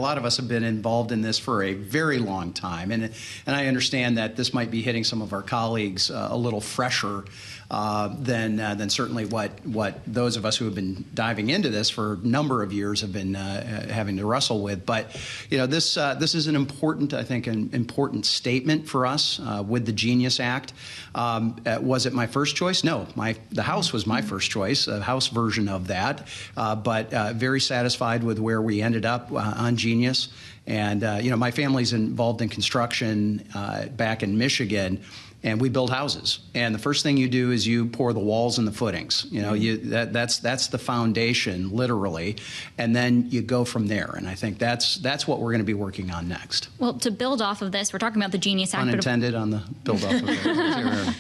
lot of us have been involved in this for a very long time, and I understand that this might be hitting some of our colleagues a little fresher than certainly what those of us who have been diving into this for a number of years have been having to wrestle with. But this is an important, I think, an important statement for us with the Genius Act. Was it my first choice? No, the House was my first choice, a House version of that. But very satisfied with where we ended up on Genius. And my family's involved in construction back in Michigan. And we build houses, and the first thing you do is you pour the walls and the footings. That's the foundation, literally, and then you go from there. And I think that's what we're going to be working on next. Well, to build off of this, we're talking about the Genius Act. Unintended on the build off of it.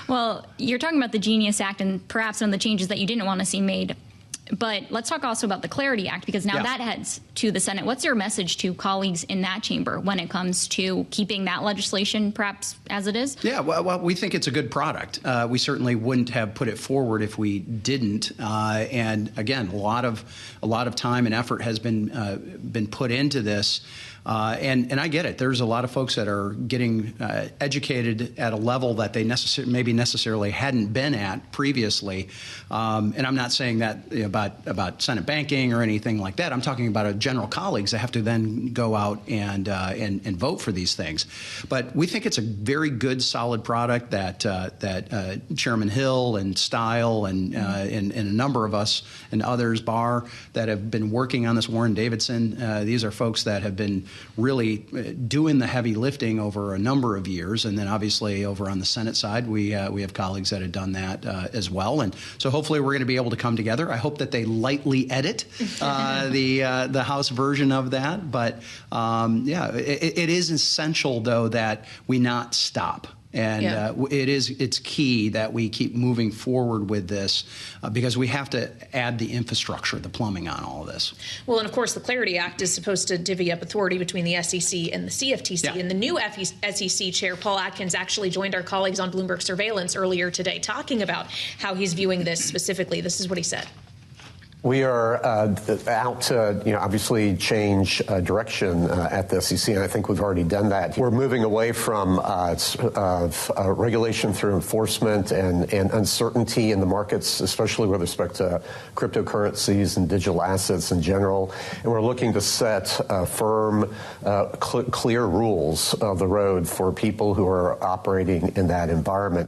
Well, you're talking about the Genius Act and perhaps some of the changes that you didn't want to see made. But let's talk also about the Clarity Act, because now that heads to the Senate. What's your message to colleagues in that chamber when it comes to keeping that legislation perhaps as it is? Yeah, well, we think it's a good product. We certainly wouldn't have put it forward if we didn't. And again, a lot of time and effort has been put into this. And I get it. There's a lot of folks that are getting educated at a level that they maybe necessarily hadn't been at previously. And I'm not saying that about Senate banking or anything like that. I'm talking about general colleagues that have to then go out and vote for these things. But we think it's a very good, solid product that Chairman Hill and Stile and a number of us and others, Barr, that have been working on this, Warren Davidson. These are folks that have been really doing the heavy lifting over a number of years. And then obviously over on the Senate side, we have colleagues that have done that as well. And so hopefully we're going to be able to come together. I hope that they lightly edit the House version of that. But it is essential, though, that we not stop. And it's key that we keep moving forward with this because we have to add the infrastructure, the plumbing on all of this. Well, and of course, the Clarity Act is supposed to divvy up authority between the SEC and the CFTC. Yeah. And the new SEC chair, Paul Atkins, actually joined our colleagues on Bloomberg Surveillance earlier today talking about how he's viewing this specifically. This is what he said. We are out to, obviously change direction at the SEC, and I think we've already done that. We're moving away from regulation through enforcement and uncertainty in the markets, especially with respect to cryptocurrencies and digital assets in general. And we're looking to set firm, clear rules of the road for people who are operating in that environment.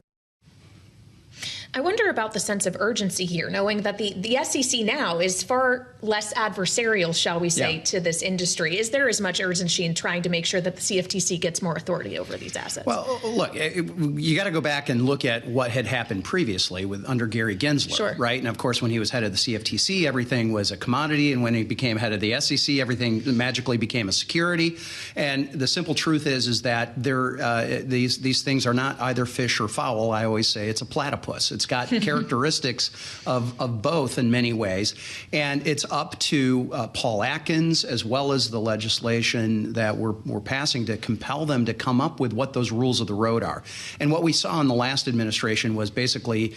I wonder about the sense of urgency here, knowing that the SEC now is far less adversarial, shall we say, to this industry. Is there as much urgency in trying to make sure that the CFTC gets more authority over these assets? Well, look, you got to go back and look at what had happened previously under Gary Gensler, right? And of course, when he was head of the CFTC, everything was a commodity. And when he became head of the SEC, everything magically became a security. And the simple truth is that these things are not either fish or fowl. I always say it's a platypus. It's got characteristics of both in many ways. And it's up to Paul Atkins, as well as the legislation that we're passing, to compel them to come up with what those rules of the road are. And what we saw in the last administration was basically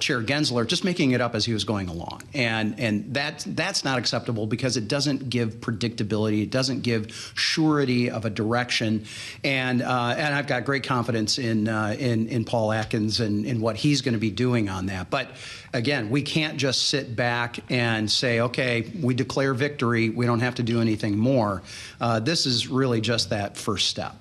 Chair Gensler just making it up as he was going along. And that's not acceptable because it doesn't give predictability. It doesn't give surety of a direction. And I've got great confidence in Paul Atkins and in what he's going to be doing on that. But again, we can't just sit back and say, okay, we declare victory. We don't have to do anything more. This is really just that first step.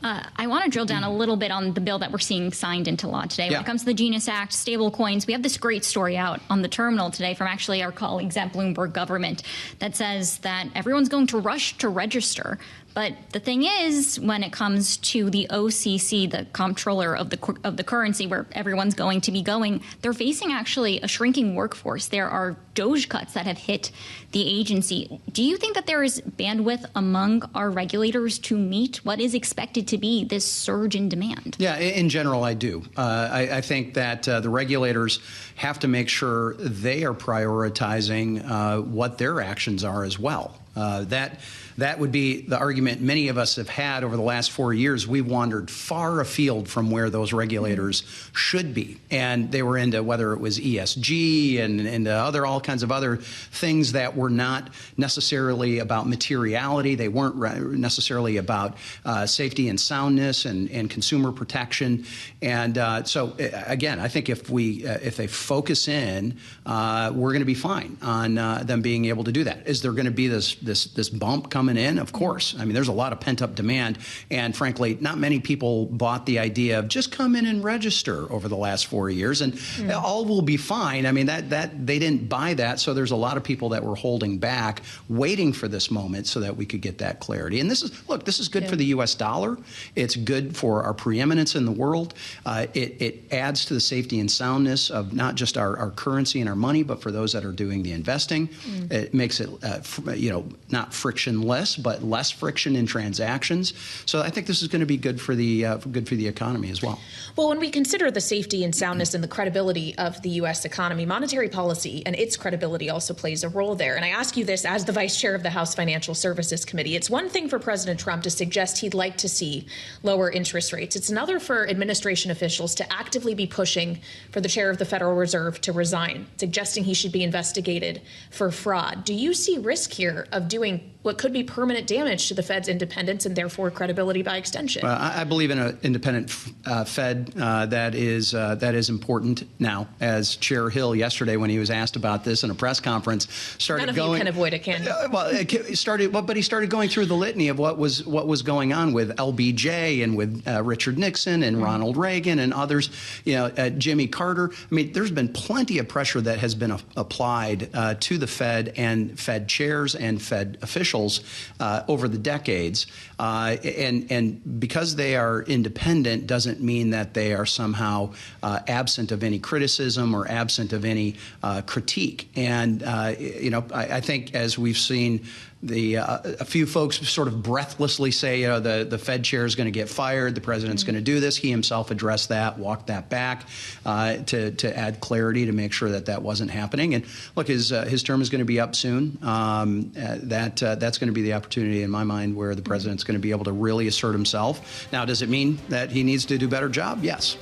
I want to drill down a little bit on the bill that we're seeing signed into law today. When it comes to the Genius Act, stablecoins, we have this great story out on the terminal today from actually our colleagues at Bloomberg Government that says that everyone's going to rush to register. But the thing is, when it comes to the OCC, the comptroller of the currency, where everyone's going to be going, they're facing actually a shrinking workforce. There are Doge cuts that have hit the agency. Do you think that there is bandwidth among our regulators to meet what is expected to be this surge in demand? Yeah, in general, I do. I think that the regulators have to make sure they are prioritizing what their actions are as well. That would be the argument many of us have had over the last 4 years. We've wandered far afield from where those regulators should be. And they were into whether it was ESG and into all kinds of other things that were not necessarily about materiality. They weren't necessarily about safety and soundness and consumer protection. And so, again, I think if they focus in, we're going to be fine on them being able to do that. Is there going to be this bump coming in? Of course. I mean, there's a lot of pent-up demand, and frankly, not many people bought the idea of just come in and register over the last 4 years, and all will be fine. I mean, that they didn't buy that, so there's a lot of people that were holding back, waiting for this moment so that we could get that clarity. And this is good for the U.S. dollar. It's good for our preeminence in the world. It adds to the safety and soundness of not just our currency and our money, but for those that are doing the investing. It makes it, not frictionless, but less friction in transactions. So I think this is going to be good for the economy as well. Well, when we consider the safety and soundness and the credibility of the U.S. economy, monetary policy and its credibility also plays a role there. And I ask you this as the vice chair of the House Financial Services Committee. It's one thing for President Trump to suggest he'd like to see lower interest rates. It's another for administration officials to actively be pushing for the chair of the Federal Reserve to resign, suggesting he should be investigated for fraud. Do you see risk here of doing what could be permanent damage to the Fed's independence and therefore credibility by extension? I believe in an independent Fed that is important now. As Chair Hill yesterday, when he was asked about this in a press conference, started None of going. You can avoid it, can you? But he started going through the litany of what was going on with LBJ and with Richard Nixon and Ronald Reagan and others. Jimmy Carter. I mean, there's been plenty of pressure that has been applied to the Fed and Fed chairs and Fed officials over the decades, and because they are independent doesn't mean that they are somehow absent of any criticism or absent of any critique. And I think as we've seen a few folks sort of breathlessly say, the Fed chair is going to get fired, the president's going to do this. He himself addressed that, walked that back to add clarity to make sure that wasn't happening. And look, his term is going to be up soon. That's going to be the opportunity in my mind where the president's going to be able to really assert himself. Now, does it mean that he needs to do a better job? Yes.